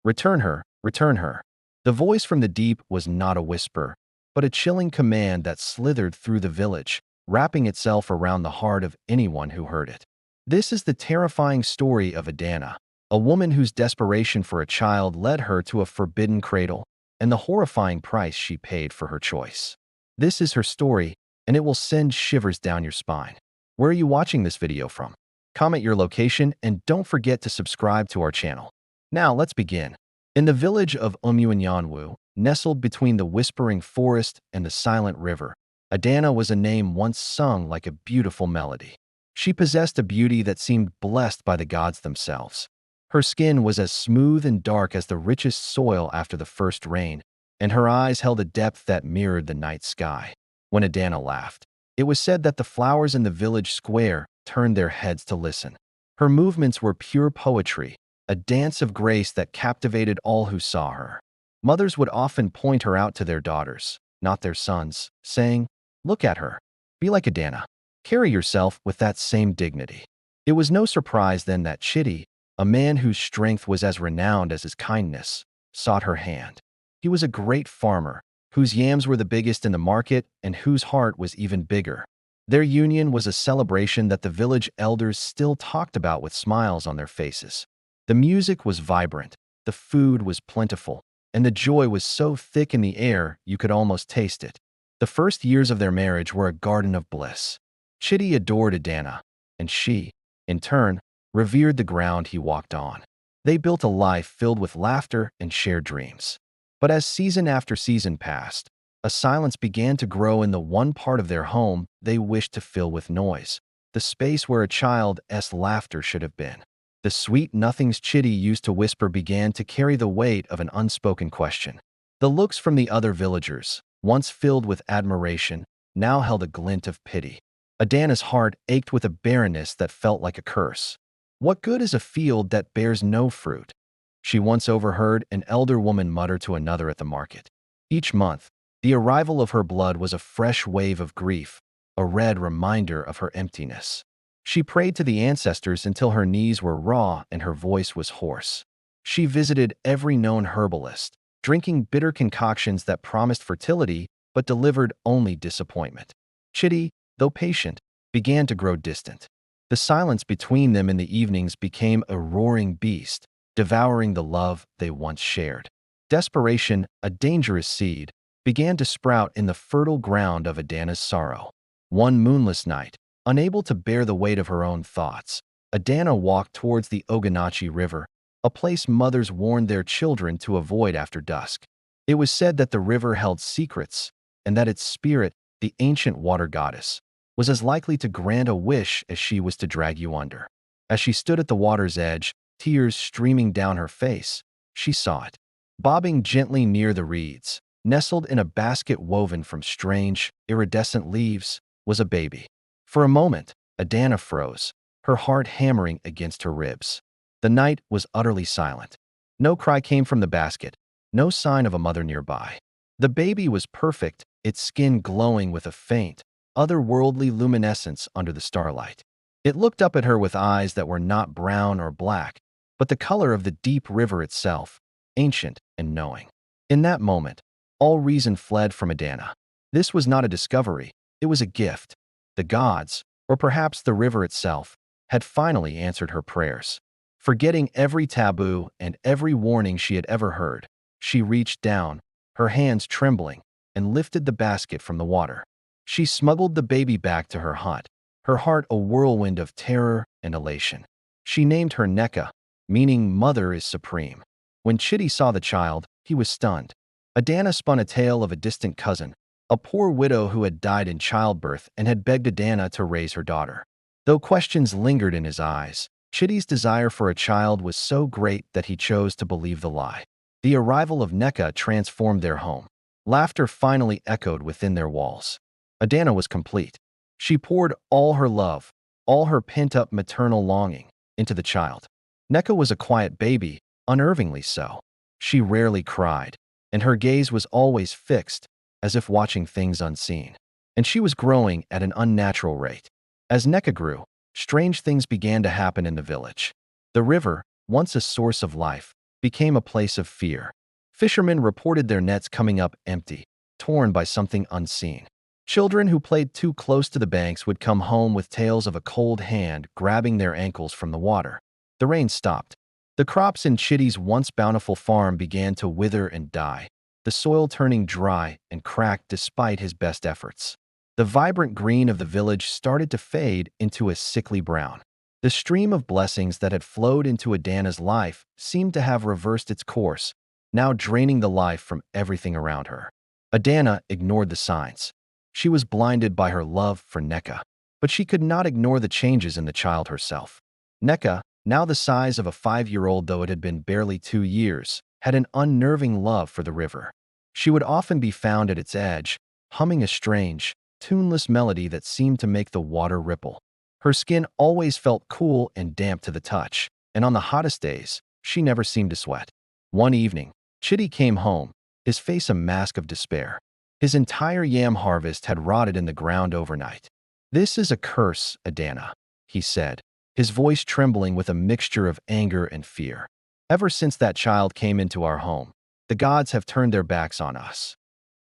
Return her, return her. The voice from the deep was not a whisper, but a chilling command that slithered through the village, wrapping itself around the heart of anyone who heard it. This is the terrifying story of Adana, a woman whose desperation for a child led her to a forbidden cradle, and the horrifying price she paid for her choice. This is her story, and it will send shivers down your spine. Where are you watching this video from? Comment your location and don't forget to subscribe to our channel. Now let's begin. In the village of Umuanyanwu, nestled between the whispering forest and the silent river, Adana was a name once sung like a beautiful melody. She possessed a beauty that seemed blessed by the gods themselves. Her skin was as smooth and dark as the richest soil after the first rain, and her eyes held a depth that mirrored the night sky. When Adana laughed, it was said that the flowers in the village square turned their heads to listen. Her movements were pure poetry, a dance of grace that captivated all who saw her. Mothers would often point her out to their daughters, not their sons, saying, "Look at her. Be like Adana. Carry yourself with that same dignity." It was no surprise then that Chidi, a man whose strength was as renowned as his kindness, sought her hand. He was a great farmer, whose yams were the biggest in the market and whose heart was even bigger. Their union was a celebration that the village elders still talked about with smiles on their faces. The music was vibrant, the food was plentiful, and the joy was so thick in the air you could almost taste it. The first years of their marriage were a garden of bliss. Chidi adored Adana, and she, in turn, revered the ground he walked on. They built a life filled with laughter and shared dreams. But as season after season passed, a silence began to grow in the one part of their home they wished to fill with noise, the space where a child's laughter should have been. The sweet nothings Chidi used to whisper began to carry the weight of an unspoken question. The looks from the other villagers, once filled with admiration, now held a glint of pity. Adana's heart ached with a barrenness that felt like a curse. What good is a field that bears no fruit? She once overheard an elder woman mutter to another at the market. Each month, the arrival of her blood was a fresh wave of grief, a red reminder of her emptiness. She prayed to the ancestors until her knees were raw and her voice was hoarse. She visited every known herbalist, drinking bitter concoctions that promised fertility but delivered only disappointment. Chidi, though patient, began to grow distant. The silence between them in the evenings became a roaring beast, devouring the love they once shared. Desperation, a dangerous seed, began to sprout in the fertile ground of Adana's sorrow. One moonless night, unable to bear the weight of her own thoughts, Adana walked towards the Oganachi River, a place mothers warned their children to avoid after dusk. It was said that the river held secrets, and that its spirit, the ancient water goddess, was as likely to grant a wish as she was to drag you under. As she stood at the water's edge, tears streaming down her face, she saw it. Bobbing gently near the reeds, nestled in a basket woven from strange, iridescent leaves, was a baby. For a moment, Adana froze, her heart hammering against her ribs. The night was utterly silent. No cry came from the basket, no sign of a mother nearby. The baby was perfect, its skin glowing with a faint, otherworldly luminescence under the starlight. It looked up at her with eyes that were not brown or black, but the color of the deep river itself, ancient and knowing. In that moment, all reason fled from Adana. This was not a discovery, it was a gift. The gods, or perhaps the river itself, had finally answered her prayers. Forgetting every taboo and every warning she had ever heard, she reached down, her hands trembling, and lifted the basket from the water. She smuggled the baby back to her hut, her heart a whirlwind of terror and elation. She named her Neka, meaning Mother is Supreme. When Chidi saw the child, he was stunned. Adana spun a tale of a distant cousin, a poor widow who had died in childbirth and had begged Adana to raise her daughter. Though questions lingered in his eyes, Chidi's desire for a child was so great that he chose to believe the lie. The arrival of Neka transformed their home. Laughter finally echoed within their walls. Adana was complete. She poured all her love, all her pent-up maternal longing, into the child. Neka was a quiet baby, unnervingly so. She rarely cried, and her gaze was always fixed, as if watching things unseen. And she was growing at an unnatural rate. As Neka grew, strange things began to happen in the village. The river, once a source of life, became a place of fear. Fishermen reported their nets coming up empty, torn by something unseen. Children who played too close to the banks would come home with tales of a cold hand grabbing their ankles from the water. The rain stopped. The crops in Chitty's once bountiful farm began to wither and die, the soil turning dry and cracked despite his best efforts. The vibrant green of the village started to fade into a sickly brown. The stream of blessings that had flowed into Adana's life seemed to have reversed its course, now draining the life from everything around her. Adana ignored the signs. She was blinded by her love for Neka, but she could not ignore the changes in the child herself. Neka, now the size of a 5-year-old though it had been barely 2 years, had an unnerving love for the river. She would often be found at its edge, humming a strange, tuneless melody that seemed to make the water ripple. Her skin always felt cool and damp to the touch, and on the hottest days, she never seemed to sweat. One evening, Chitty came home, his face a mask of despair. His entire yam harvest had rotted in the ground overnight. "This is a curse, Adana," he said, his voice trembling with a mixture of anger and fear. "Ever since that child came into our home, the gods have turned their backs on us."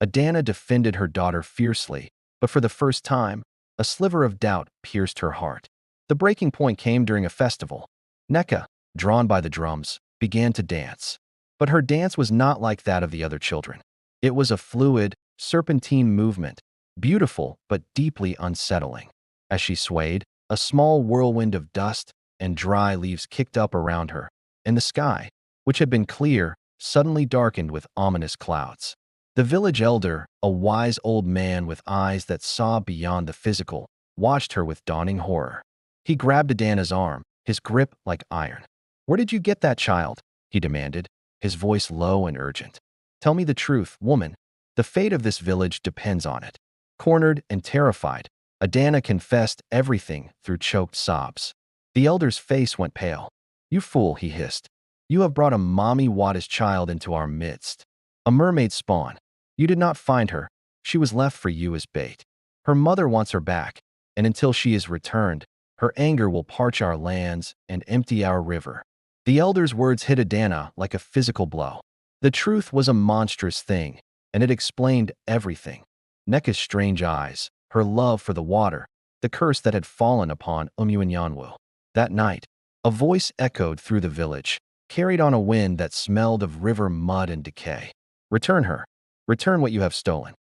Adana defended her daughter fiercely, but for the first time, a sliver of doubt pierced her heart. The breaking point came during a festival. Neka, drawn by the drums, began to dance. But her dance was not like that of the other children. It was a fluid, serpentine movement, beautiful but deeply unsettling. As she swayed, a small whirlwind of dust and dry leaves kicked up around her, and the sky, which had been clear, suddenly darkened with ominous clouds. The village elder, a wise old man with eyes that saw beyond the physical, watched her with dawning horror. He grabbed Adana's arm, his grip like iron. "Where did you get that child?" he demanded, his voice low and urgent. "Tell me the truth, woman. The fate of this village depends on it." Cornered and terrified, Adana confessed everything through choked sobs. The elder's face went pale. "You fool," he hissed. "You have brought a mommy-wattish child into our midst. A mermaid spawn. You did not find her. She was left for you as bait. Her mother wants her back, and until she is returned, her anger will parch our lands and empty our river." The elder's words hit Adana like a physical blow. The truth was a monstrous thing, and it explained everything. Neka's strange eyes, her love for the water, the curse that had fallen upon Umuanyanwu. That night, a voice echoed through the village, carried on a wind that smelled of river mud and decay. "Return her. Return what you have stolen."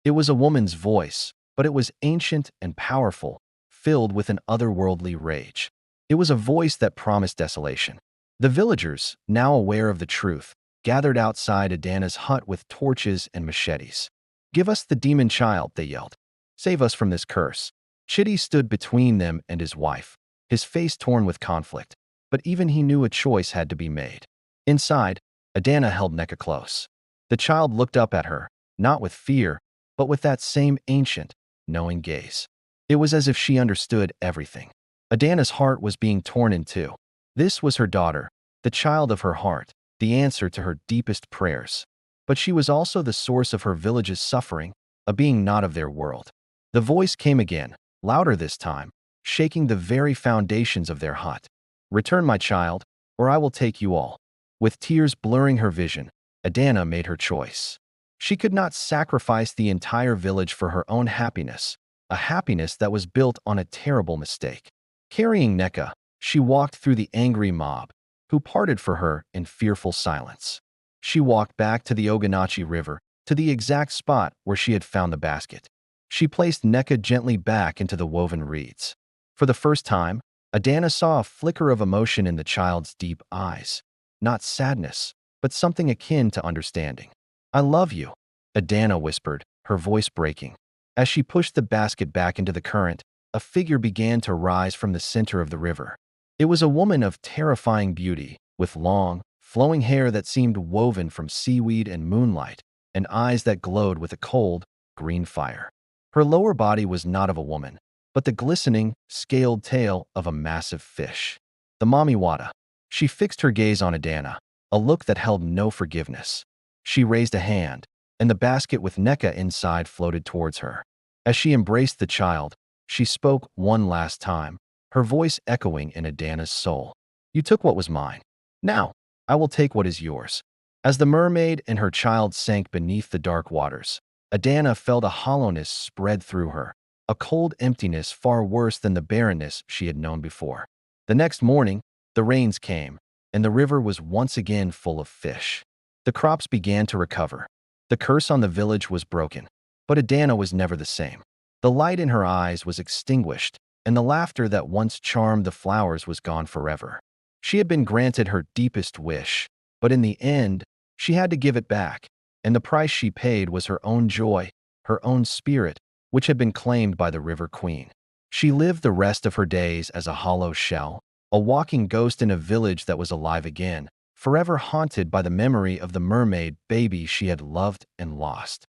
It was a woman's voice, but it was ancient and powerful, filled with an otherworldly rage. It was a voice that promised desolation. The villagers, now aware of the truth, gathered outside Adana's hut with torches and machetes. "Give us the demon child," they yelled. "Save us from this curse." Chitty stood between them and his wife, his face torn with conflict, but even he knew a choice had to be made. Inside, Adana held Neka close. The child looked up at her, not with fear, but with that same ancient, knowing gaze. It was as if she understood everything. Adana's heart was being torn in two. This was her daughter, the child of her heart, the answer to her deepest prayers. But she was also the source of her village's suffering, a being not of their world. The voice came again, louder this time, shaking the very foundations of their hut. "Return my child, or I will take you all." With tears blurring her vision, Adana made her choice. She could not sacrifice the entire village for her own happiness, a happiness that was built on a terrible mistake. Carrying Neka, she walked through the angry mob, who parted for her in fearful silence. She walked back to the Oganachi River, to the exact spot where she had found the basket. She placed Neka gently back into the woven reeds. For the first time, Adana saw a flicker of emotion in the child's deep eyes. Not sadness, but something akin to understanding. "I love you," Adana whispered, her voice breaking. As she pushed the basket back into the current, a figure began to rise from the center of the river. It was a woman of terrifying beauty, with long, flowing hair that seemed woven from seaweed and moonlight, and eyes that glowed with a cold, green fire. Her lower body was not of a woman, but the glistening, scaled tail of a massive fish. The Mamiwata. She fixed her gaze on Adana, a look that held no forgiveness. She raised a hand, and the basket with Neka inside floated towards her. As she embraced the child, she spoke one last time, her voice echoing in Adana's soul. "You took what was mine. Now, I will take what is yours." As the mermaid and her child sank beneath the dark waters, Adana felt a hollowness spread through her, a cold emptiness far worse than the barrenness she had known before. The next morning, the rains came, and the river was once again full of fish. The crops began to recover. The curse on the village was broken, but Adana was never the same. The light in her eyes was extinguished, and the laughter that once charmed the flowers was gone forever. She had been granted her deepest wish, but in the end, she had to give it back, and the price she paid was her own joy, her own spirit, which had been claimed by the River Queen. She lived the rest of her days as a hollow shell, a walking ghost in a village that was alive again, forever haunted by the memory of the mermaid baby she had loved and lost.